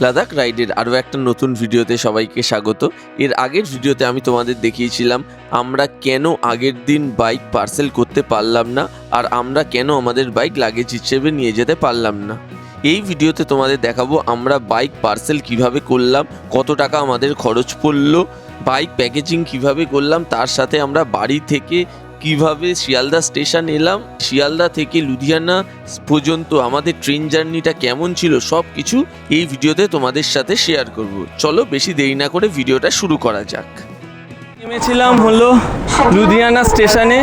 লাদাখ রাইডের আরও একটা নতুন ভিডিওতে সবাইকে স্বাগত। এর আগের ভিডিওতে আমি তোমাদের দেখিয়েছিলাম আমরা কেন আগের দিন বাইক পার্সেল করতে পারলাম না, আর আমরা কেন আমাদের বাইক লাগেজ হিসেবে নিয়ে যেতে পারলাম না। এই ভিডিওতে তোমাদের দেখাবো আমরা বাইক পার্সেল কিভাবে করলাম, কত টাকা আমাদের খরচ পড়লো, বাইক প্যাকেজিং কিভাবে করলাম, তার সাথে আমরা বাড়ি থেকে কিভাবে শিয়ালদা স্টেশন এলাম, শিয়ালদা থেকে লুধিয়ানা পর্যন্ত আমাদের ট্রেন জার্নিটা কেমন ছিল, সব কিছু এই ভিডিওতে তোমাদের সাথে শেয়ার করব। চলো বেশি দেরি না করে ভিডিওটা শুরু করা যাক। নেমেছিলাম হলো লুধিয়ানা স্টেশনে,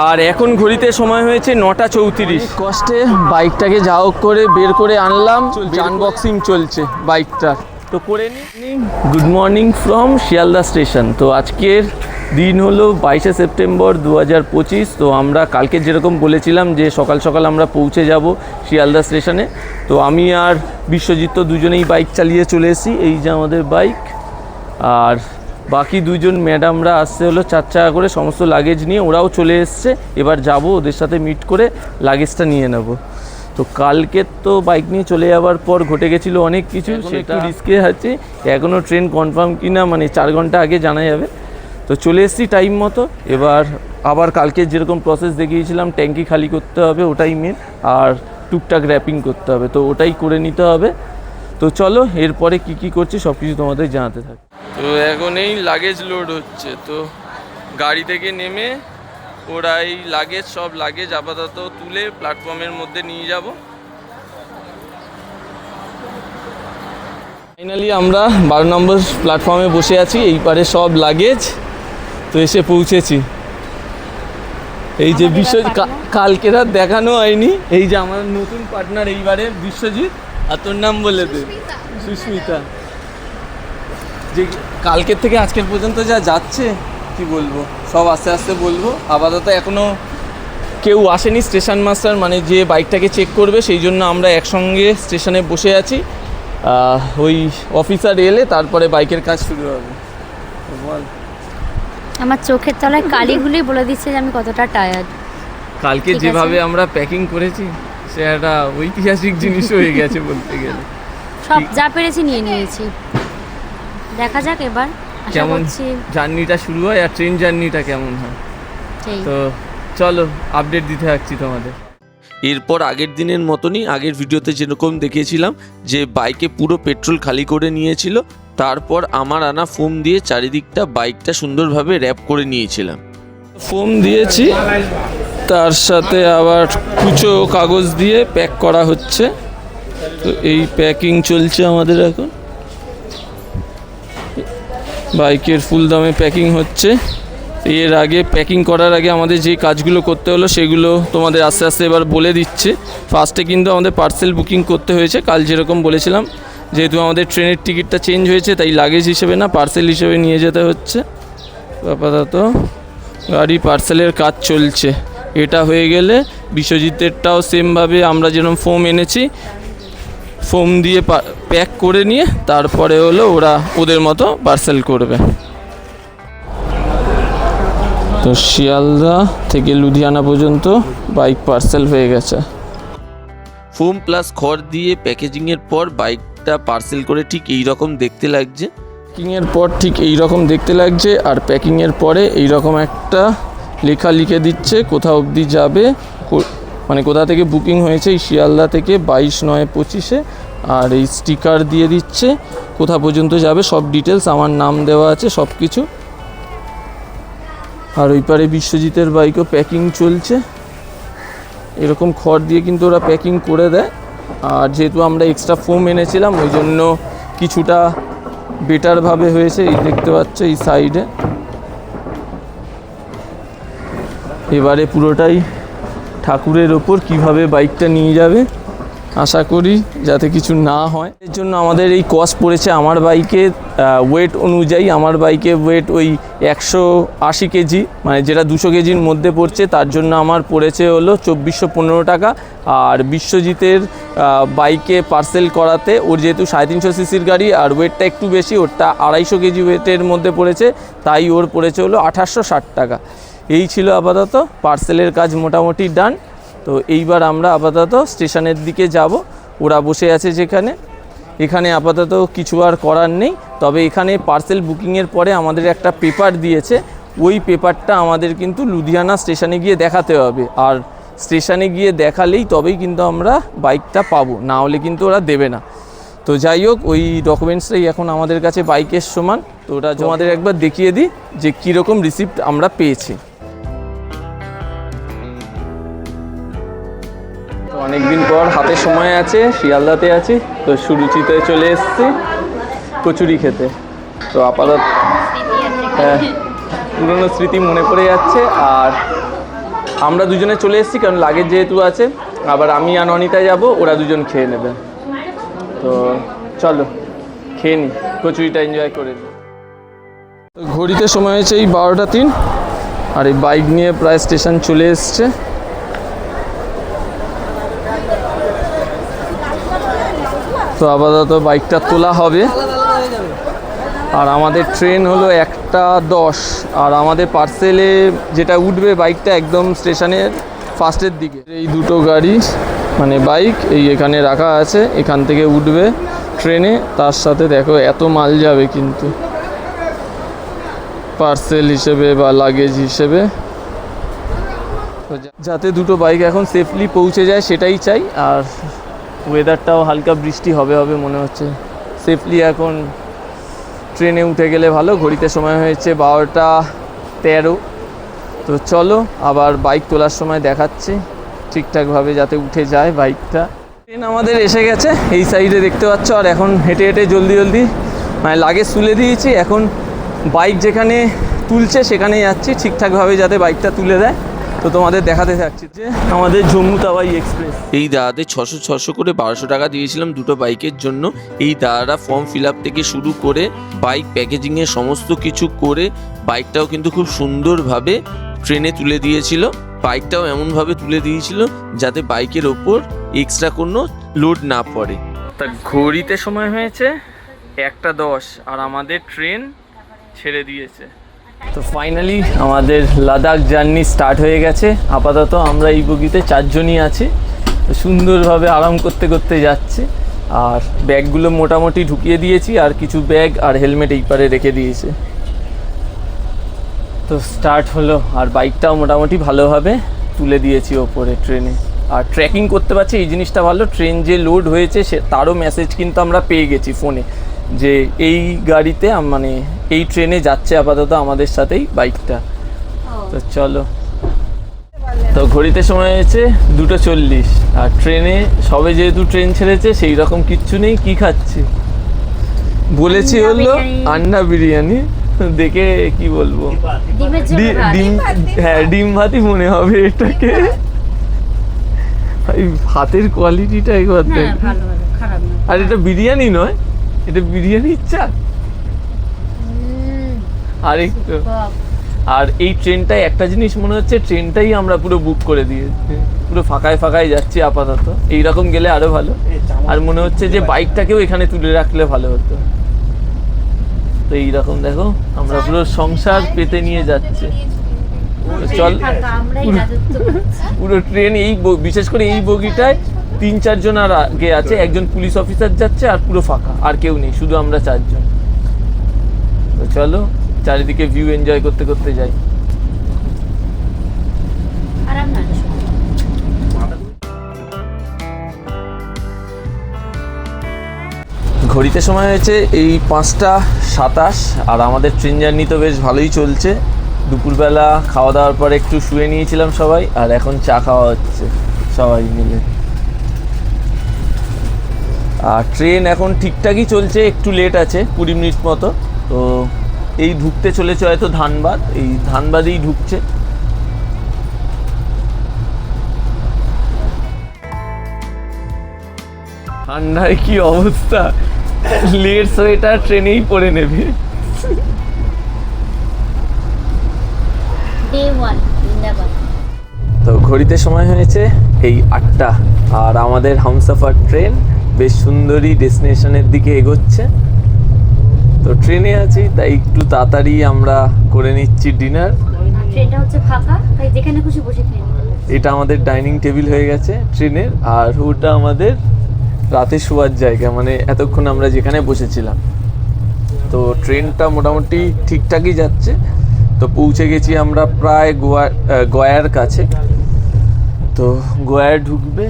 আর এখন ঘড়িতে সময় হয়েছে 9:34। কষ্টে বাইকটাকে যা হোক করে বের করে আনলাম, আনবক্সিং চলছে বাইকটার। তো করে নিই। Good morning from Sealdah station. তো আজকের দিন হলো 22শে সেপ্টেম্বর 2025। তো আমরা কালকে যেরকম বলেছিলাম যে সকাল সকাল আমরা পৌঁছে যাব শিয়ালদা স্টেশনে। তো আমি আর বিশ্বজিৎ তো দুজনেই বাইক চালিয়ে চলে এসেছি, এই যে আমাদের বাইক। আর বাকি দুজন ম্যাডামরা আসছে হলো 4 চাকা করে সমস্ত লাগেজ নিয়ে, ওরাও চলে এসছে। এবার যাব ওদের সাথে মিট করে লাগেজটা নিয়ে নেব। তো কালকে তো বাইক নিয়ে চলে যাওয়ার পর ঘটে গেছিলো অনেক কিছু, সেটা রিস্কে আছে। এখনও ট্রেন কনফার্ম কিনা মানে 4 ঘন্টা আগে জানা যাবে। তো চলে এসেছি টাইম মতো। এবার আবার কালকে যেরকম প্রসেস দেখিয়েছিলাম, ট্যাঙ্কি খালি করতে হবে, ওটাই মেন, আর টুকটাক র্যাপিং করতে হবে, তো ওটাই করে নিতে হবে। তো চলো এরপরে কি করছি সব কিছু তোমাদের জানাতে থাকি। তো এখন এই লাগেজ লোড হচ্ছে, তো গাড়ি থেকে নেমে ওরা এই সব লাগেজ আপাতত তুলে প্ল্যাটফর্মের মধ্যে নিয়ে যাব। ফাইনালি আমরা 12 নম্বর প্ল্যাটফর্মে বসে আছি, এই পারে সব লাগেজ তো এসে পৌঁছেছি। এই যে বিশ্বজিৎ, কালকে রাত দেখানো হয়নি, এই যে আমার নতুন পার্টনার এইবারে বিশ্বজিৎ। আর তোর নাম বলে দে? সুস্মিতা। যে কালকের থেকে আজকের পর্যন্ত যা যাচ্ছে কি বলবো, সব আস্তে আস্তে বলবো। আপাতত এখনও কেউ আসেনি স্টেশন মাস্টার, মানে যে বাইকটাকে চেক করবে, সেই জন্য আমরা একসঙ্গে স্টেশনে বসে আছি। ওই অফিসার এলে তারপরে বাইকের কাজ শুরু হবে। বল। আমার চোখের তলায় কালিগুলি বলে দিচ্ছে যে আমি কতটা টায়ার্ড। কালকে যেভাবে আমরা প্যাকিং করেছি সে একটা ঐতিহাসিক জিনিস হয়ে গেছে বলতে গেলে। সব যা পেরেছি নিয়ে নিয়েছি, দেখা যাক এবার কেমন জার্নিটা শুরু হয় আর ট্রেন জার্নিটা কেমন হয়। তো চলো আপডেট দিতে থাকছি তোমাদের। এরপর আগের দিনের মতনই আগের ভিডিওতে যেরকম দেখিয়েছিলাম যে বাইকে পুরো পেট্রোল খালি করে নিয়েছিল, তারপর আমার আনা ফোম দিয়ে চারিদিকটা বাইকটা সুন্দরভাবে র্যাপ করে নিয়েছিলাম। ফোম দিয়েছি, তার সাথে আবার কুচো কাগজ দিয়ে প্যাক করা হচ্ছে। তো এই প্যাকিং চলছে আমাদের এখন, বাইকের ফুল দামে প্যাকিং হচ্ছে। এর আগে প্যাকিং করার আগে আমাদের যে কাজগুলো করতে হলো সেগুলো তোমাদের আস্তে আস্তে এবার বলে দিচ্ছে। ফার্স্টে কিন্তু আমাদের পার্সেল বুকিং করতে হয়েছে, কাল যেরকম বলেছিলাম, যেহেতু আমাদের ট্রেনের টিকিটটা চেঞ্জ হয়েছে তাই লাগেজ হিসেবে না পার্সেল হিসেবে নিয়ে যেতে হচ্ছে। আপাতত গাড়ি পার্সেলের কাজ চলছে। এটা হয়ে গেলে বিশ্বজিতেরটাও সেমভাবে আমরা যেরকম ফোম এনেছি, ফোম দিয়ে প্যাক করে নিয়ে তারপরে হলো ওরা ওদের মতো পার্সেল করবে। তো শিয়ালদা থেকে লুধিয়ানা পর্যন্ত বাইক পার্সেল হয়ে গেছে। ফোম প্লাস খড় দিয়ে প্যাকেজিংয়ের পর বাইকটা পার্সেল করে ঠিক এই রকম দেখতে লাগছে। প্যাকিংয়ের পর ঠিক এই রকম দেখতে লাগছে, আর প্যাকিংয়ের পরে এই রকম একটা লেখা লিখে দিচ্ছে কোথা অবধি যাবে, মানে কোথা থেকে বুকিং হয়েছে। এই শিয়ালদা থেকে 22/9/25, আর এই স্টিকার দিয়ে দিচ্ছে কোথা পর্যন্ত যাবে, সব ডিটেলস, আমার নাম দেওয়া আছে সব কিছু। আর ওই পারে বিশ্বজিতের বাইকও প্যাকিং চলছে। এরকম খড় দিয়ে কিন্তু ওরা প্যাকিং করে দেয়, আর যেহেতু আমরা এক্সট্রা ফোম এনেছিলাম ওই জন্য কিছুটা বেটারভাবে হয়েছে। এই দেখতে পাচ্ছ এই সাইডে। এবারে পুরোটাই ঠাকুরের ওপর কিভাবে বাইকটা নিয়ে যাবে, আশা করি যাতে কিছু না হয়। এর জন্য আমাদের এই কস্ট পড়েছে আমার বাইকে ওয়েট অনুযায়ী। আমার বাইকে ওয়েট ওই 180 কেজি, মানে যেটা 200 কেজির মধ্যে পড়ছে, তার জন্য আমার পড়েছে হলো 2415 টাকা। আর বিশ্বজিতের বাইকে পার্সেল করাতে, ওর যেহেতু 350 সিসির গাড়ি আর ওয়েটটা একটু বেশি, ওরটা 250 কেজি ওয়েটের মধ্যে পড়েছে, তাই ওর পড়েছে হলো 1860 টাকা। এই ছিল আপাতত পার্সেলের কাজ মোটামুটি ডান। তো এইবার আমরা আপাতত স্টেশনের দিকে যাব, ওরা বসে আছে যেখানে। এখানে আপাতত কিছু আর করার নেই। তবে এখানে পার্সেল বুকিংয়ের পরে আমাদের একটা পেপার দিয়েছে, ওই পেপারটা আমাদের কিন্তু লুধিয়ানা স্টেশনে গিয়ে দেখাতে হবে। আর স্টেশনে গিয়ে দেখালেই তবেই কিন্তু আমরা বাইকটা পাবো, না হলে কিন্তু ওরা দেবে না। তো যাই হোক, ওই ডকুমেন্টসটাই এখন আমাদের কাছে বাইকের সমান। তো ওটা তোমাদের একবার দেখিয়ে দিই যে কীরকম রিসিপ্ট আমরা পেয়েছি। তো অনেকদিন পর হাতে সময় আছে, শিয়ালদাতে আছি, তো সুরুচিতে চলে এসেছি কচুরি খেতে। তো আপাতত পুরনো স্মৃতি মনে পড়ে যাচ্ছে। আর আমরা দুজনে চলে এসেছি কারণ লাগেজ যেহেতু আছে, আবার আমি আর অনিতা যাব, ওরা দুজন খেয়ে নেবে। তো চলো খেয়ে নিই, কচুরিটা এনজয় করে নিই। তো ঘড়িতে সময় হয়েছে এই 12:03, আর এই বাইক নিয়ে প্রায় স্টেশন চলে এসছে। তো আপাতত বাইকটা তোলা হবে। আর আমাদের ট্রেন হলো 1:10, আর আমাদের পার্সেলে যেটা উঠবে বাইকটা একদম স্টেশনের ফার্স্টের দিকে। এই দুটো গাড়ি মানে বাইক এই এখানে রাখা আছে, এখান থেকে উঠবে ট্রেনে। তার সাথে দেখো এত মাল যাবে কিন্তু পার্সেল হিসেবে বা লাগেজ হিসেবে। যাতে দুটো বাইক এখন সেফলি পৌঁছে যায় সেটাই চাই। আর ওয়েদারটাও হালকা বৃষ্টি হবে হবে মনে হচ্ছে, সেফলি এখন ট্রেনে উঠে গেলে ভালো। ঘড়িতে সময় হয়েছে 12:13। তো চলো আবার বাইক তোলার সময় দেখাচ্ছি ঠিকঠাকভাবে যাতে উঠে যায় বাইকটা। ট্রেন আমাদের এসে গেছে, এই সাইডে দেখতে পাচ্ছ। আর এখন হেঁটে হেঁটে জলদি মানে লাগেজ তুলে দিয়েছি, এখন বাইক যেখানে তুলছে সেখানেই যাচ্ছি ঠিকঠাকভাবে যাতে বাইকটা তুলে দেয়। তো তোমাদের দেখাতে থাকছি যে আমাদের জম্মু তাওয়াই এক্সপ্রেস। এই দাদাদের 600 করে 1200 টাকা দিয়েছিলাম দুটো বাইকের জন্য। এই দাদারা ফর্ম ফিল আপ থেকে শুরু করে বাইক প্যাকেজিংয়ের সমস্ত কিছু করে বাইকটাও কিন্তু খুব সুন্দরভাবে ট্রেনে তুলে দিয়েছিল। বাইকটাও এমনভাবে তুলে দিয়েছিল যাতে বাইকের ওপর এক্সট্রা কোনো লোড না পড়ে। তা ঘড়িতে সময় হয়েছে 1:10, আর আমাদের ট্রেন ছেড়ে দিয়েছে। তো ফাইনালি আমাদের লাদাখ জার্নি স্টার্ট হয়ে গেছে। আপাতত আমরা এই বগিতে 4 জনই আছি, সুন্দরভাবে আরাম করতে করতে যাচ্ছি। আর ব্যাগগুলো মোটামুটি ঢুকিয়ে দিয়েছি, আর কিছু ব্যাগ আর হেলমেট এই পারে রেখে দিয়েছে। তো স্টার্ট হলো, আর বাইকটাও মোটামুটি ভালোভাবে তুলে দিয়েছি ওপরে ট্রেনে। আর ট্র্যাকিং করতে পারছি, এই জিনিসটা ভালো। ট্রেন যে লোড হয়েছে সে তারও মেসেজ কিন্তু আমরা পেয়ে গেছি ফোনে, যে এই গাড়িতে মানে এই ট্রেনে যাচ্ছে আপাতত আমাদের সাথেই বাইকটা। তো চলো, তো ঘড়িতে সময় হয়েছে 2:40, আর ট্রেনে সবে যেহেতু ট্রেন ছেড়েছে সেই রকম কিচ্ছু নেই। কি খাচ্ছি বলেছি হলো আন্ডা বিরিয়ানি, দেখে কি বলবো, ডিম, হ্যাঁ ডিম ভাতই মনে হবে এটাকে। ভাই ভাতের কোয়ালিটিটা একবার দেখ। আর এটা বিরিয়ানি নয়, এটা বিরিয়ানির চাল। আর একটু, আর এই ট্রেনটায় একটা জিনিস মনে হচ্ছে, ট্রেনটাই আমরা পুরো বুক করে দিয়েছি, পুরো ফাঁকায় ফাঁকায় যাচ্ছি আপাতত। এইরকম গেলে আরো ভালো। আর মনে হচ্ছে যে বাইকটাকেও এখানে তুলে রাখলে ভালো হতো। তো এইরকম দেখো আমরা পুরো সংসার পেতে নিয়ে যাচ্ছে। চল, পুরো ট্রেন এই বিশেষ করে এই বগিটায় 3-4 জন আর আগে আছে, একজন পুলিশ অফিসার যাচ্ছে, আর পুরো ফাঁকা, আর কেউ নেই, শুধু আমরা 4 জন। তো চলো চারিদিকে ভিউ এনজয় করতে করতে যাই। ঘড়িতে সময় হয়েছে এই 5:27, আর আমাদের ট্রেন জার্নি তো বেশ ভালোই চলছে। দুপুরবেলা খাওয়া দাওয়ার পর একটু শুয়ে নিয়েছিলাম সবাই, আর এখন চা খাওয়া হচ্ছে সবাই মিলে। আর ট্রেন এখন ঠিকঠাকই চলছে, একটু লেট আছে 20 মিনিট মতো। তো এই ঢুকতে চলেছে হয়তো ধানবাদ, এই ধানবাদেই ঢুকছে। ঠান্ডায় কি অবস্থা, লেট সোয়েটার ট্রেনেই পরে নেবে। তো ঘড়িতে সময় হয়েছে এই 8টা, আর আমাদের হামসাফার ট্রেন বেশ সুন্দরী ডেস্টিনেশনের দিকে এগোচ্ছে। তো ট্রেনে আছি তাই একটু তাড়াতাড়ি আমরা করে নিচ্ছি ডিনার। ট্রেনটা হচ্ছে ফাঁকা, তাই যেখানে খুশি বসে খেয়ে নিতে। এটা আমাদের ডাইনিং টেবিল হয়ে গেছে ট্রেনের, আর ওটা আমাদের রাতে শোয়ার জায়গা, মানে এতক্ষণ আমরা যেখানে বসেছিলাম। তো ট্রেনটা মোটামুটি ঠিকঠাকই যাচ্ছে। তো পৌঁছে গেছি আমরা প্রায় গয়ার কাছে। তো গয়ায় ঢুকবে,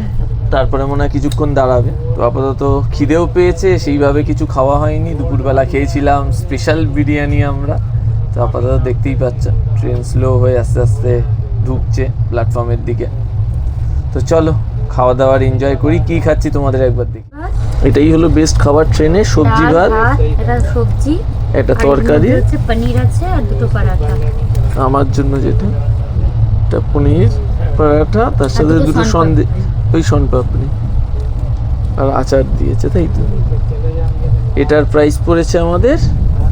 তারপরে মনে হয় কিছুক্ষণ দাঁড়াবে। তো আপাতত খিদেও পেয়েছে, সেইভাবে কিছু খাওয়া হয়নি। দুপুরবেলা খেয়েছিলাম স্পেশাল বিরিয়ানি আমরা। তো আপাতত দেখতেই পাচ্ছ ট্রেন স্লো হয়ে আস্তে আস্তে ঢুকছে প্ল্যাটফর্মের দিকে। তো চলো খাওয়া দাওয়ার এনজয় করি। কি খাচ্ছি তোমাদের একবার দেখি। এটাই হলো বেস্ট খাবার ট্রেনে, সবজি ভাত, এটা সবজি, একটা তরকারি, আছে পনির আছে আর দুটো পরাঠা। আমার জন্য যেটা এটা পনির পরাঠা, তার সাথে দুটো সন্দেশ, ওই শনপাপড়ি আর আচার দিয়েছে, তাই তো। এটার প্রাইস পড়েছে আমাদের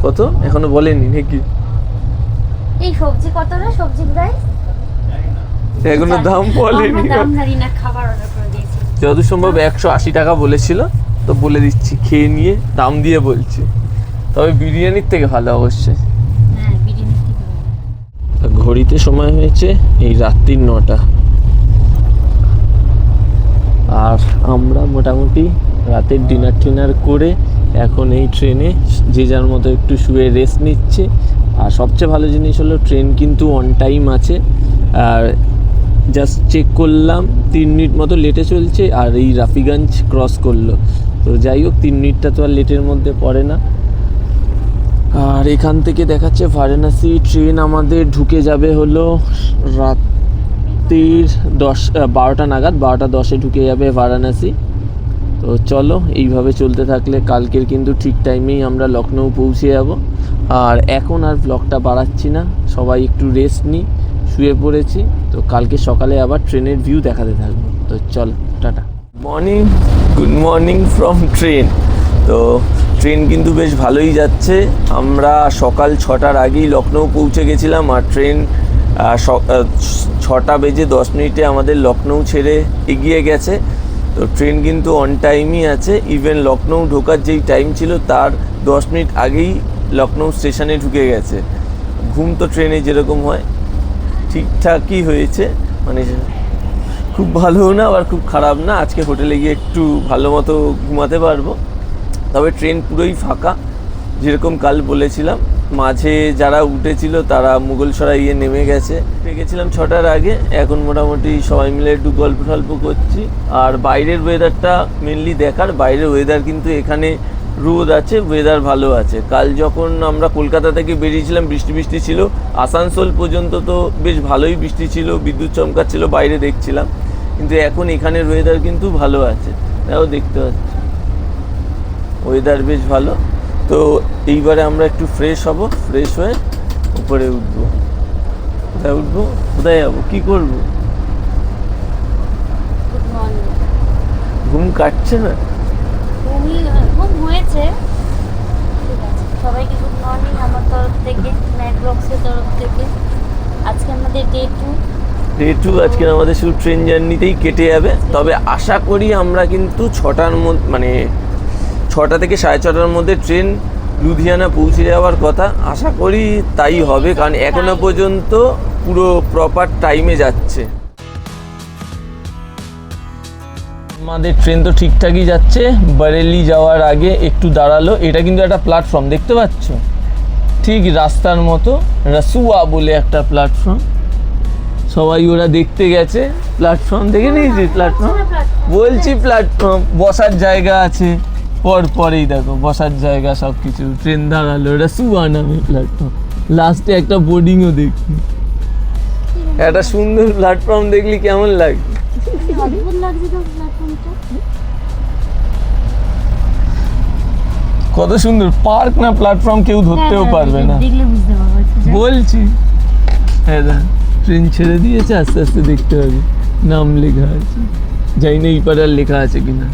কত এখনো বলেনি নাকি? এই সবজি কত রে? সবজি প্রাইস এখনো দাম বলেনি। দাম জানি না, খাবার অর্ডার করে দিয়েছি। যত সম্ভব 180 টাকা বলেছিল, তো বলে দিচ্ছি, খেয়ে নিয়ে দাম দিয়ে বলছি। তবে বিরিয়ানির থেকে ভালো অবশ্যই। হ্যাঁ, বিরিয়ানি ঠিক হবে। ঘড়িতে সময় হয়েছে এই রাত্রির 9টা, আর আমরা মোটামুটি রাতের ডিনার করে এখন এই ট্রেনে যে যার মতো একটু শুয়ে রেস্ট নিচ্ছে। আর সবচেয়ে ভালো জিনিস হলো ট্রেন কিন্তু অন টাইম আছে। আর জাস্ট চেক করলাম 3 মিনিট মতো লেটে চলছে, আর এই রাফিগঞ্জ ক্রস করলো। তো যাই হোক 3 মিনিটটা তো আর লেটের মধ্যে পড়ে না। আর এখান থেকে দেখাচ্ছে বারাণসী। ট্রেন আমাদের ঢুকে যাবে হলো রাত্রির 12টা নাগাদ, 12টা 10-এ ঢুকে যাবে বারাণসী। তো চলো এইভাবে চলতে থাকলে কালকের কিন্তু ঠিক টাইমেই আমরা লখনৌ পৌঁছে যাব। আর এখন আর ব্লগটা বাড়াচ্ছি না, সবাই একটু রেস্ট নিই, শুয়ে পড়েছি। তো কালকে সকালে আবার ট্রেনের ভিউ দেখাতে থাকবো। তো চলো, tata. Morning, good morning from train. তো ট্রেন কিন্তু বেশ ভালোই যাচ্ছে। আমরা সকাল 6টার আগেই লখনৌ পৌঁছে গেছিলাম, আর ট্রেন 6:10 আমাদের লখনৌ ছেড়ে এগিয়ে গেছে। তো ট্রেন কিন্তু অন টাইমই আছে। ইভেন লখনৌ ঢোকার যেই টাইম ছিল তার 10 মিনিট আগেই লখনৌ স্টেশনে ঢুকে গেছে। ঘুম তো ট্রেনে যেরকম হয় ঠিকঠাকই হয়েছে, মানে খুব ভালোও না আবার খুব খারাপ না। আজকে হোটেলে গিয়ে একটু ভালো মতো ঘুমাতে পারবো। তবে ট্রেন পুরোই ফাঁকা, যেরকম কাল বলেছিলাম। মাঝে যারা উঠেছিল তারা মুঘলসরাই নেমে গেছে। গেছিলাম 6টার আগে, এখন মোটামুটি সবাই মিলে একটু গল্প টল্প করছি। আর বাইরের ওয়েদারটা মেনলি দেখার। বাইরের ওয়েদার কিন্তু এখানে রোদ আছে, ওয়েদার ভালো আছে। কাল যখন আমরা কলকাতা থেকে বেরিয়েছিলাম বৃষ্টি ছিল, আসানসোল পর্যন্ত তো বেশ ভালোই বৃষ্টি ছিল, বিদ্যুৎ চমকাচ্ছিল, বাইরে দেখছিলাম। কিন্তু এখন এখানের ওয়েদার কিন্তু ভালো আছে, তাও দেখতে পাচ্ছি ওয়েদার বেশ ভালো। তো এইবারে আমরা একটু ফ্রেশ হব, ফ্রেশ হয়ে উপরে উঠবো। কোথায় উঠবো, কোথায় যাবো, কী করবো? Good morning. ঘুম কাটছে না? ঘুম হয়েছে, ঠিক আছে। সবাইকে গুড মর্নিং আমার তরফ থেকে, ম্যাট ব্লগসের তরফ থেকে। আজকে আমাদের ডে 2। আজকে আমাদের শুধু ট্রেন জার্নিতেই কেটে যাবে। তবে আশা করি আমরা কিন্তু 6টার মধ্যে, মানে 6টা থেকে 6:30টার মধ্যে ট্রেন লুধিয়ানা পৌঁছে যাওয়ার কথা। আশা করি তাই হবে, কারণ এখনো পর্যন্ত পুরো প্রপার টাইমে যাচ্ছে। আমাদের ট্রেন তো ঠিকঠাকই যাচ্ছে। বারেলি যাওয়ার আগে একটু দাঁড়ালো। এটা কিন্তু একটা প্ল্যাটফর্ম দেখতে পাচ্ছ, ঠিক রাস্তার মতো, রাসুয়া বলে একটা প্ল্যাটফর্ম। সবাই ওরা দেখতে গেছে। প্ল্যাটফর্ম দেখে নিয়েছি, প্ল্যাটফর্ম বলছি, প্ল্যাটফর্ম বসার জায়গা আছে পরেই দেখো বসার জায়গা সব কিছু। ট্রেন দাঁড়ালো, রাসুয়া নামে প্ল্যাটফর্ম। লাস্টে একটা বোর্ডিংও দেখি। একটা সুন্দর প্ল্যাটফর্ম দেখলি কেমন লাগে? অদ্ভুত লাগছে তো প্ল্যাটফর্মটা। কত সুন্দর পার্ক না প্ল্যাটফর্ম, কেউ ধরতেও পারবে না। দেখলে বুঝতে পারবো বলছি। হ্যাঁ, ট্রেন ছেড়ে দিয়েছে, আস্তে আস্তে দেখতে হবে। নাম লেখা আছে, জানি না এই পারে আর লেখা আছে কিনা।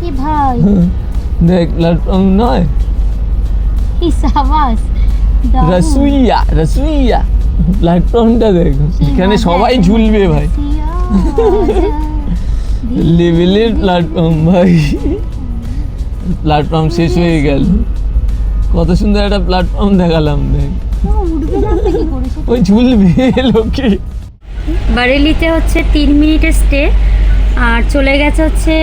কি ভাই, দেখ প্ল্যাটফর্ম নয়, কি সাবাস, রাসুইয়া প্ল্যাটফর্মটা দেখো। এখানে সবাই ঝুলবে ভাই, লেভেলের প্ল্যাটফর্ম ভাই। প্ল্যাটফর্ম শেষ হয়ে গেল। কত সুন্দর একটা প্ল্যাটফর্ম দেখালাম, দেখ ওই ঝুলবে লোকে। বারেলিতে হচ্ছে 3 মিনিটের স্টে, আর চলে গেছে হচ্ছে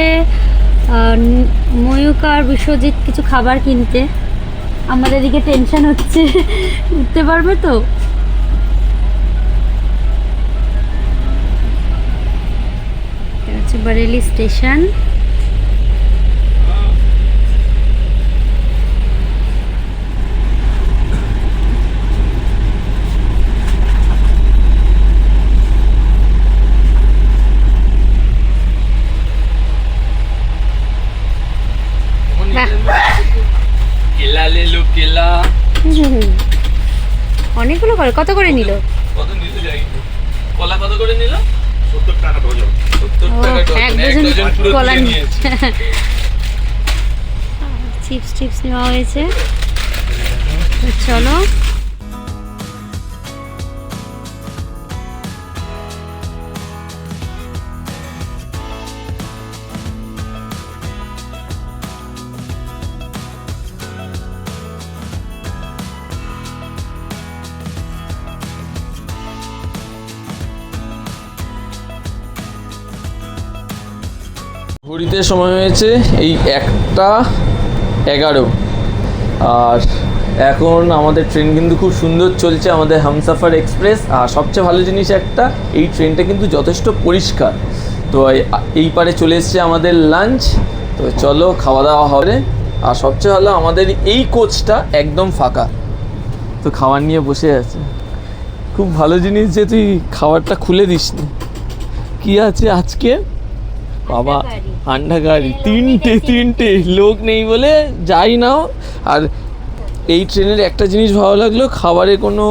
ময়ূকা আর বিশ্বজিৎ কিছু খাবার কিনতে। আমাদের এদিকে টেনশন হচ্ছে উঠতে পারবে তো। এটা হচ্ছে বারেলি স্টেশন। কেলা লেলো কেলা। অনেকগুলো করে কত করে নিল? কত নিতে যাই, কলা কত করে নিল? 70 টাকা ডজন। 70 ও, টাকা এক ডজন, এক ডজন ডজন পুরো কলা তুলে নিয়েছে। চিপস নেওয়া হয়েছে। তো চলো ঘড়িতে সময় হয়েছে এই 1:11, আর এখন আমাদের ট্রেন কিন্তু খুব সুন্দর চলছে, আমাদের হামসাফার এক্সপ্রেস। আর সবচেয়ে ভালো জিনিস একটা, এই ট্রেনটা কিন্তু যথেষ্ট পরিষ্কার। তো এই পারে চলে এসছে আমাদের লাঞ্চ। তো চলো খাওয়া দাওয়া হবে। আর সবচেয়ে ভালো আমাদের এই কোচটা একদম ফাঁকা, তো খাবার নিয়ে বসে আছে। খুব ভালো জিনিস যে তুই খাবারটা খুলে দিসনি। কি আছে আজকে বাবা? আন্ডা কারি, তিনটে লোক নেই বলে যাই নাও। আর এই ট্রেনের একটা জিনিস ভালো লাগলো, খাবারে কোনো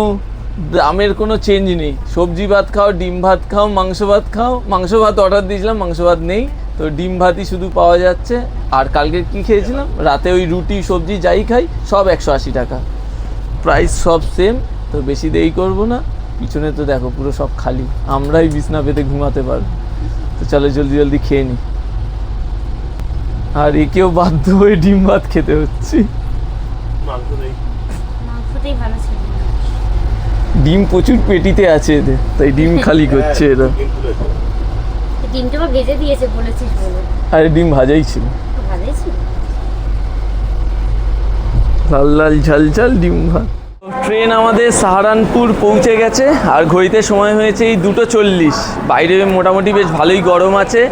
দামের কোনো চেঞ্জ নেই। সবজি ভাত খাও, ডিম ভাত খাও, মাংস ভাত খাও। মাংস ভাত অর্ডার দিয়েছিলাম, মাংস ভাত নেই, তো ডিম ভাতই শুধু পাওয়া যাচ্ছে। আর কালকে কি খেয়েছিলাম রাতে, ওই রুটি সবজি যাই খাই সব 180 টাকা, প্রাইস সব সেম। তো বেশি দেরি করবো না, পিছনে তো দেখো পুরো সব খালি, আমরাই বিছনা পেতে ঘুমাতে পারবো। তো চলো জলদি জলদি খেয়ে নিই। আর একেও বাধ্য হয়ে ডিম ভাত খেতে হচ্ছে। মাংস নেই। মাংসটাই ভালো ছিল। ডিম প্রচুর পেটিতে আছে এদের, তাই ডিম খালি করছে এরা। ডিমটা বা ভেজে দিয়েছে বলেছিস বলে। আরে ডিম ভাজাই ছিল, ভালোই ছিল। লাল লাল ঝাল ঝাল ডিম ভাত। ট্রেন আমাদের সাহারানপুর পৌঁছে গেছে, আর ঘড়িতে সময় হয়েছে এই 2:40। বাইরে মোটামুটি বেশ ভালোই গরম আছে।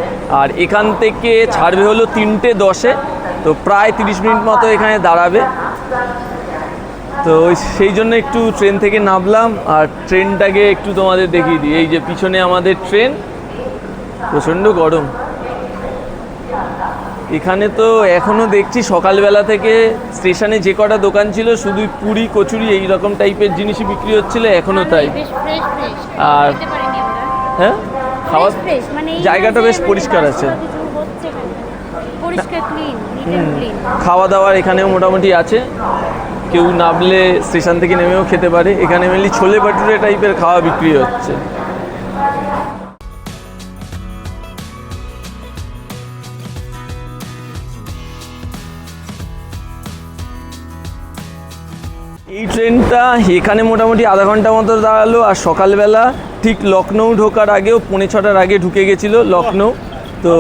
আর এখান থেকে ছাড়বে হলো 3:10, তো প্রায় 30 মিনিট মতো এখানে দাঁড়াবে। তো সেই জন্য একটু ট্রেন থেকে নামলাম, আর ট্রেনটাকে একটু তোমাদের দেখিয়ে দিই। এই যে পিছনে আমাদের ট্রেন, প্রচণ্ড গরম এখানে। তো এখনও দেখছি সকালবেলা থেকে স্টেশনে যে কটা দোকান ছিল শুধু পুরি কচুরি এই রকম টাইপের জিনিসই বিক্রি হচ্ছিল, এখনও তাই। বেশ ফ্রেশ ফ্রেশ। আর খেতে পারিনি আমরা। হ্যাঁ, খাওয়া ফ্রেশ মানে এই জায়গাটা যে বেশ মানে পরিষ্কার আছে। কিছু হচ্ছে না। পরিষ্কার ক্লিন, নিট এন্ড ক্লিন। খাওয়া দাওয়ার এখানেও মোটামুটি আছে, কেউ নামলে স্টেশন থেকে নেমেও খেতে পারে। এখানে মেনলি ছোলে ভাটুরে টাইপের খাওয়া বিক্রি হচ্ছে। এই ট্রেনটা এখানে মোটামুটি আধা ঘন্টা মতো দাঁড়ালো। আর সকালবেলা ঠিক লখনৌ ঢোকার আগেও 5:45 আগে ঢুকে গেছিলো লখনৌ। তো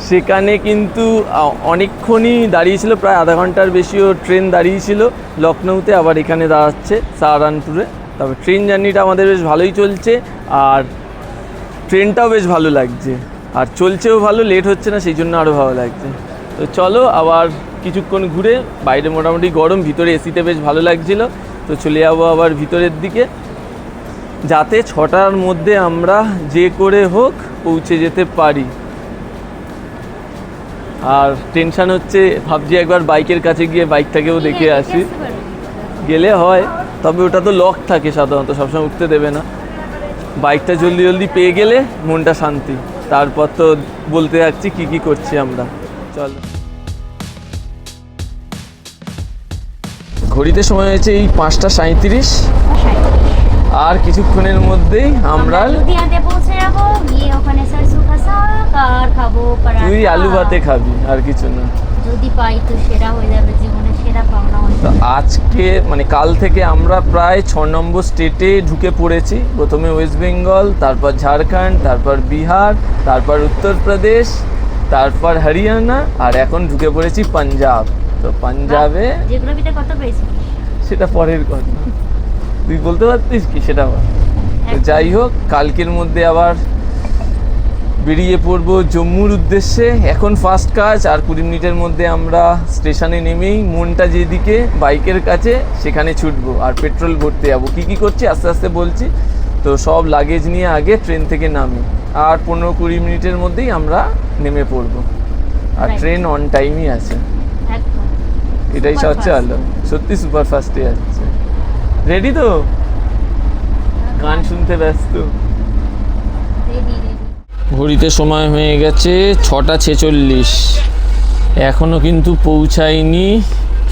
সেখানে কিন্তু অনেকক্ষণই দাঁড়িয়েছিল, প্রায় আধা ঘন্টার বেশিও ট্রেন দাঁড়িয়েছিল লখনৌতে। আবার এখানে দাঁড়াচ্ছে সাহারানপুরে। তবে ট্রেন জার্নিটা আমাদের বেশ ভালোই চলছে, আর ট্রেনটাও বেশ ভালো লাগছে, আর চলছেও ভালো, লেট হচ্ছে না, সেই জন্য আরও ভালো লাগছে। তো চলো আবার কিছুক্ষণ ঘুরে, বাইরে মোটামুটি গরম, ভিতরে এসিতে বেশ ভালো লাগছিল। তো চলে যাবো আবার ভিতরের দিকে, যাতে 6টার মধ্যে আমরা যে করে হোক পৌঁছে যেতে পারি। আর টেনশান হচ্ছে, ভাবছি একবার বাইকের কাছে গিয়ে বাইকটাকেও দেখে আসি। গেলে হয়, তবে ওটা তো লক থাকে সাধারণত, সবসময় উঠতে দেবে না। বাইকটা জলদি জলদি পেয়ে গেলে মনটা শান্তি। তারপর তো বলতে যাচ্ছি কি কি করছি আমরা। চলো, ঘড়িতে সময় হয়েছে এই 5:37। আর কিছুক্ষণের মধ্যেই আমরা লুধিয়ানাতে পৌঁছে যাবো, গিয়ে ওখানে সরসু কা শাক আর খাবো পরাঠা। তুই আলু ভাতে খাবি, আর কিছু না। যদি পাই তো সেরা হয়ে যাবে, জীবনের সেরা সেরা পাওনা হয়। তো আজকে মানে কাল থেকে আমরা প্রায় 6 নম্বর স্টেটে ঢুকে পড়েছি। প্রথমে ওয়েস্ট বেঙ্গল, তারপর ঝাড়খণ্ড, তারপর বিহার, তারপর উত্তরপ্রদেশ, তারপর হরিয়ানা, আর এখন ঢুকে পড়েছি পাঞ্জাব। তো পাঞ্জাবে জিওগ্রাফিতে কত পেয়েছিস? সেটা পরের কথা, তুই বলতে পারতিস কি সেটা বল। তো যাই হোক, কালকের মধ্যে আবার বেরিয়ে পড়বো জম্মুর উদ্দেশ্যে। এখন ফার্স্ট কাজ, আর 20 মিনিটের মধ্যে আমরা স্টেশনে নেমেই মনটা যেদিকে বাইকের কাছে সেখানে ছুটবো আর পেট্রোল ভরতে যাবো। কী কী করছি আস্তে আস্তে বলছি। তো সব লাগেজ নিয়ে আগে ট্রেন থেকে নামি, আর 15-20 মিনিটের মধ্যেই আমরা নেমে পড়বো। আর Right. ট্রেন অন টাইমই আছে, একদম এটাই Super সবচেয়ে fast. ভালো। সত্যি সুপার ফাস্টে যাচ্ছে। রেডি তো? গান শুনতে ব্যস্ত। Ready ready. ঘড়িতে সময় হয়ে গেছে 6:46। এখনও কিন্তু পৌঁছায়নি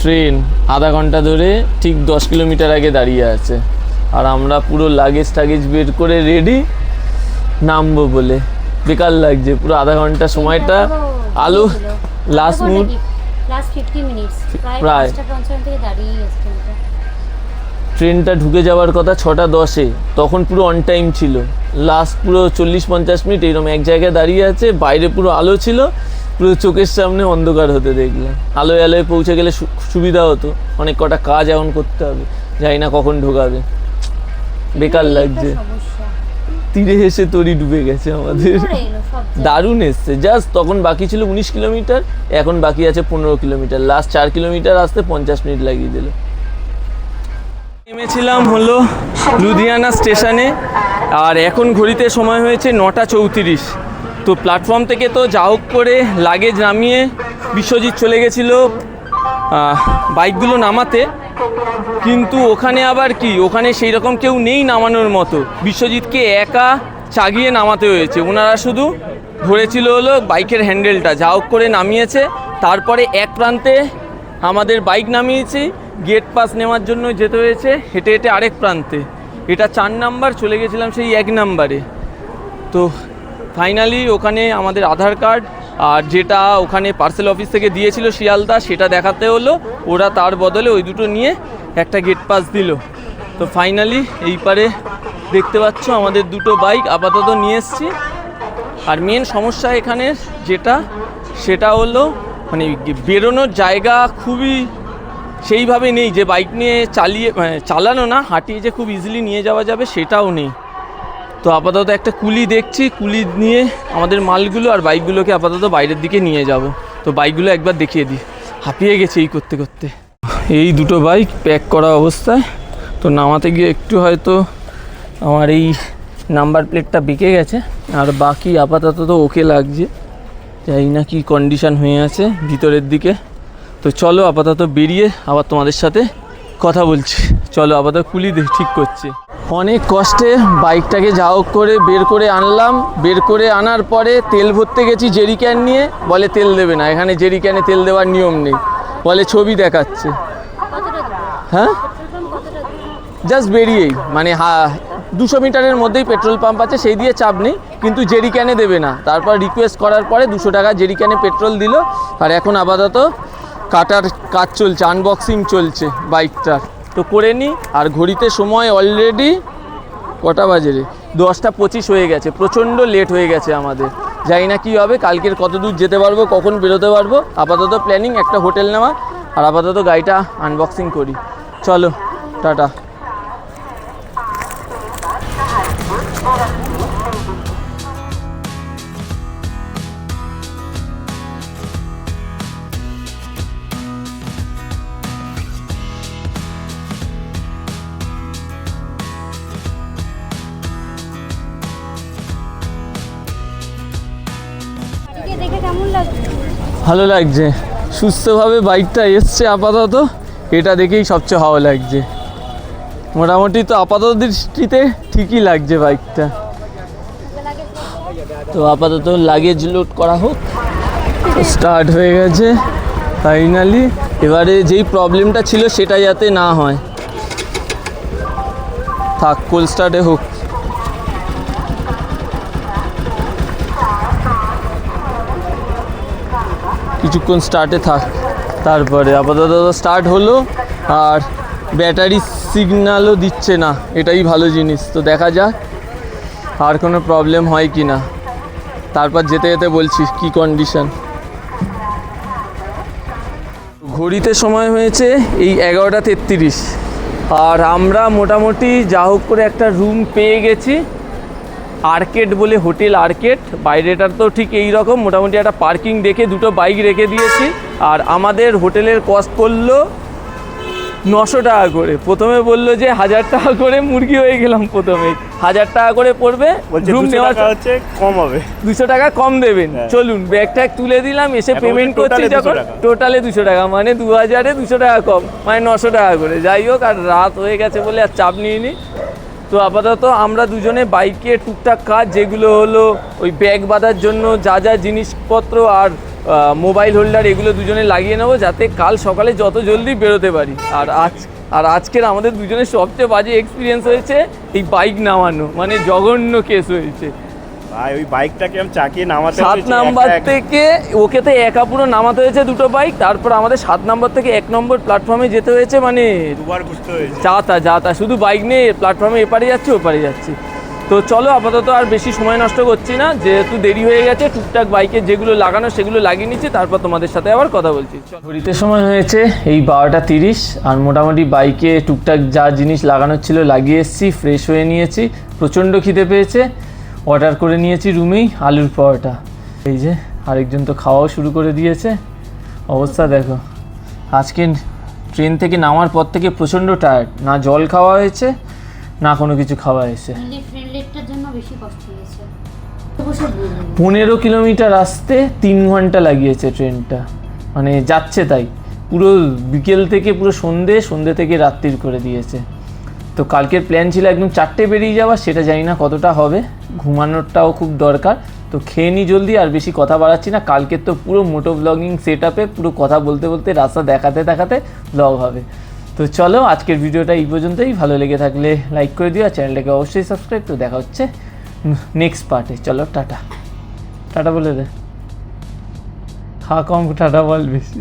ট্রেন। আধা ঘন্টা ধরে ঠিক 10 কিলোমিটার আগে দাঁড়িয়ে আছে। আর আমরা পুরো লাগেজ টাগেজ বের করে রেডি নামবো বলে। বেকার লাগছে পুরো আধা ঘন্টা সময়টা। আলো লাস্ট মুড লাস্ট 50 মিনিটস প্রায়। প্রায় 5:55 থেকে দাঁড়িয়ে আছে ট্রেনটা। ট্রেনটা ঢুকে যাওয়ার কথা 6:10-এ, তখন পুরো অন টাইম ছিল। লাস্ট পুরো 40-50 মিনিট এইরকম এক জায়গায় দাঁড়িয়ে আছে। বাইরে পুরো আলো ছিল, পুরো চোখের সামনে অন্ধকার হতে দেখলাম। আলোয় আলোয় পৌঁছে গেলে সুবিধা হতো। অনেক কটা কাজ এখন করতে হবে, জানি না কখন ঢোকাবে। বেকার এই লাগছে। একটা সমস্যা। তীরে এসে তরি ডুবে গেছে আমাদের। করে এলো সব জায়গায়। দারুণ এসছে। জাস্ট তখন বাকি ছিল 19 কিলোমিটার, এখন বাকি আছে 15 কিলোমিটার। লাস্ট 4 কিলোমিটার আসতে 50 মিনিট লাগিয়ে দিল। নেমেছিলাম হলো লুধিয়ানা স্টেশনে, আর এখন ঘড়িতে সময় হয়েছে 9:34। তো প্ল্যাটফর্ম থেকে তো যা হোক করে লাগেজ নামিয়ে বিশ্বজিৎ চলে গেছিলো বাইকগুলো নামাতে। কিন্তু ওখানে আবার কি, ওখানে সেই রকম কেউ নেই নামানোর মতো। বিশ্বজিৎকে একা চাগিয়ে নামাতে হয়েছে। ওনারা শুধু ধরেছিল হলো বাইকের হ্যান্ডেলটা, যা হোক করে নামিয়েছে। তারপরে এক প্রান্তে আমাদের বাইক নামিয়েছি, গেট পাস নেওয়ার জন্য যেতে হয়েছে হেঁটে হেঁটে আরেক প্রান্তে। এটা 4 নাম্বার, চলে গেছিলাম সেই 1 নাম্বারে। তো ফাইনালি ওখানে আমাদের আধার কার্ড আর যেটা ওখানে পার্সেল অফিস থেকে দিয়েছিল শিয়ালদা, সেটা দেখাতে হলো। ওরা তার বদলে ওই দুটো নিয়ে একটা গেট পাস দিল। তো ফাইনালি এই পারে দেখতে পাচ্ছ আমাদের দুটো বাইক আপাতত নিয়ে এসেছি। আর মেন সমস্যা এখানে যেটা, সেটা হলো মানে বেরোনোর জায়গা খুবই সেইভাবে নেই যে বাইক নিয়ে চালানো না, হাঁটিয়ে যে খুব ইজিলি নিয়ে যাওয়া যাবে সেটাও নেই। তো আপাতত একটা কুলি দেখছি, কুলি নিয়ে আমাদের মালগুলো আর বাইকগুলোকে আপাতত বাইরের দিকে নিয়ে যাব। তো বাইকগুলো একবার দেখিয়ে দিই, হাঁপিয়ে গেছে এই করতে করতে। এই দুটো বাইক প্যাক করা অবস্থায়। তো নামাতে গিয়ে একটু হয়তো আমার এই নাম্বার প্লেটটা বেঁকে গেছে, আর বাকি আপাতত তো ওকে লাগছে। জানি না কি কন্ডিশান হয়ে আছে ভিতরের দিকে। তো চলো আপাতত বেরিয়ে আবার তোমাদের সাথে কথা বলছি। চলো আপাতত কুলি ঠিক করছি। অনেক কষ্টে বাইকটাকে যা হোক করে বের করে আনলাম। বের করে আনার পরে তেল ভরতে গেছি জেরিক্যান নিয়ে, বলে তেল দেবে না, এখানে জেরিক্যানে তেল দেওয়ার নিয়ম নেই, বলে ছবি দেখাচ্ছে। কতটা দূর? হ্যাঁ, পেট্রোল পাম্প কতটা দূর? জাস্ট বেরিয়েই মানে 200 মিটারের মধ্যেই পেট্রোল পাম্প আছে, সেই দিয়ে চাপ নেই। কিন্তু জেরিক্যানে দেবে না। তারপর রিকোয়েস্ট করার পরে 200 টাকা জেরিক্যানে পেট্রোল দিল। আর এখন আপাতত কাটার কাজ চলছে, আনবক্সিং চলছে বাইকটার। তো করে নিই। আর ঘড়িতে সময় অলরেডি কটা বাজে রে, 10:25 হয়ে গেছে। প্রচণ্ড লেট হয়ে গেছে আমাদের। জানি না কী হবে, কালকের কত দূর যেতে পারবো, কখন বেরোতে পারবো। আপাতত প্ল্যানিং একটা হোটেল নেওয়া, আর আপাতত গাড়িটা আনবক্সিং করি। চলো টাটা। দেখে কেমন লাগছে? ভালো লাগছে, সুস্থভাবে বাইকটা এসছে আপাতত, এটা দেখেই সবচেয়ে ভালো লাগছে। মোটামুটি তো আপাতত দৃষ্টিতে ঠিকই লাগছে বাইকটা। তো আপাতত লাগেজ লোড করা হোক। স্টার্ট হয়ে গেছে ফাইনালি। এবারে যেই প্রবলেমটা ছিল সেটা যাতে না হয়, থাক কোল্ড স্টার্টে হোক। কিছুক্ষণ স্টার্টে থাক। তারপরে আপাতত স্টার্ট হলো, আর ব্যাটারি সিগন্যালও দিচ্ছে না, এটাই ভালো জিনিস। তো দেখা যাক আর কোনো প্রবলেম হয় কি না, তারপর যেতে যেতে বলছি কি কন্ডিশন। ঘড়িতে সময় হয়েছে এই 11:33, আর আমরা মোটামুটি যা হোক করে একটা রুম পেয়ে গেছি। আর্কেড বলে হোটেল আর্কেড, বাইরেটার তো ঠিক এই রকম, মোটামুটি একটা পার্কিং দেখে দুটো বাইক রেখে দিয়েছি। আর আমাদের হোটেলের কস্ট পড়লো 900 টাকা করে। প্রথমে বললো যে 1000 টাকা করে, মুরগি হয়ে গেলাম প্রথমে। 1000 টাকা করে পড়বে রুম নেওয়া, হচ্ছে কম হবে, 200 টাকা কম দেবেন। চলুন ব্যাগ ট্যাগ তুলে দিলাম, এসে পেমেন্ট করছি যখন টোটালে 200 টাকা, মানে 2000-এ 200 টাকা কম, মানে 900 টাকা করে। যাই হোক, আর রাত হয়ে গেছে বলে আর চাপ নিইনি। তো আপাতত আমরা দুজনে বাইকে টুকটাক কাজ, যেগুলো হলো ওই ব্যাগ বাঁধার জন্য যা যা জিনিসপত্র আর মোবাইল হোল্ডার, এগুলো দুজনে লাগিয়ে নেবো, যাতে কাল সকালে যত জলদি বেরোতে পারি। আর আজকের আমাদের দুজনের সবচেয়ে বাজে এক্সপিরিয়েন্স হয়েছে এই বাইক নামানো, মানে জঘন্য কেস হয়েছে। ভাই ওই বাইকটাকে আমি চাকিয়ে নামাতে 7 নাম্বার থেকে ওকে তো একা পুরো নামাতে হয়েছে দুটো বাইক, তারপর আমাদের 7 নাম্বার থেকে 1 নম্বর প্ল্যাটফর্মে যেতে হয়েছে, মানে দুবার ঘুরতে হয়েছে, যাতা শুধু বাইক নিয়ে প্ল্যাটফর্মে এপারে যাচ্ছি ওপারে যাচ্ছি। তো চলো আপাতত আর বেশি সময় নষ্ট করছি না, যেহেতু দেরি হয়ে গেছে। টুকটাক বাইকে যেগুলো লাগানো সেগুলো লাগিয়ে নিচ্ছি, তারপর তোমাদের সাথে আবার কথা বলছি। ঘড়িতে সময় হয়েছে এই 12:30, আর মোটামুটি বাইকে টুকটাক যা জিনিস লাগানোর ছিল লাগিয়ে এসেছি, ফ্রেশ হয়ে নিয়েছি। প্রচণ্ড খিদে পেয়েছে, অর্ডার করে নিয়েছি রুমেই আলুর পরোটা। এই যে আরেকজন তো খাওয়াও শুরু করে দিয়েছে। অবস্থা দেখো, আজকে ট্রেন থেকে নামার পর থেকে প্রচণ্ড টায়ার্ড, না জল খাওয়া হয়েছে না কোনো কিছু খাওয়া হয়েছে। 15 কিলোমিটার আসতে 3 ঘন্টা লাগিয়েছে ট্রেনটা, মানে যাচ্ছে তাই। পুরো বিকেল থেকে পুরো সন্ধে থেকে রাত্রির করে দিয়েছে। তো কালকের প্ল্যান ছিল একদম 4টে বেরিয়ে যাওয়া, সেটা জানি না কতটা হবে। ঘুমানোরটাও খুব দরকার, তো খেয়ে নিই জলদি, আর বেশি কথা বাড়াচ্ছি না। কালকের তো পুরো মোটো ব্লগিং সেট আপে পুরো কথা বলতে বলতে রাস্তা দেখাতে ব্লগ হবে। তো চলো আজকের ভিডিওটা এই পর্যন্তই। ভালো লেগে থাকলে লাইক করে দিও, আর চ্যানেলটাকে অবশ্যই সাবস্ক্রাইব। তো দেখা হচ্ছে নেক্সট পার্টে। চলো টাটা বলে দে, খা কম টাটা বল বেশি।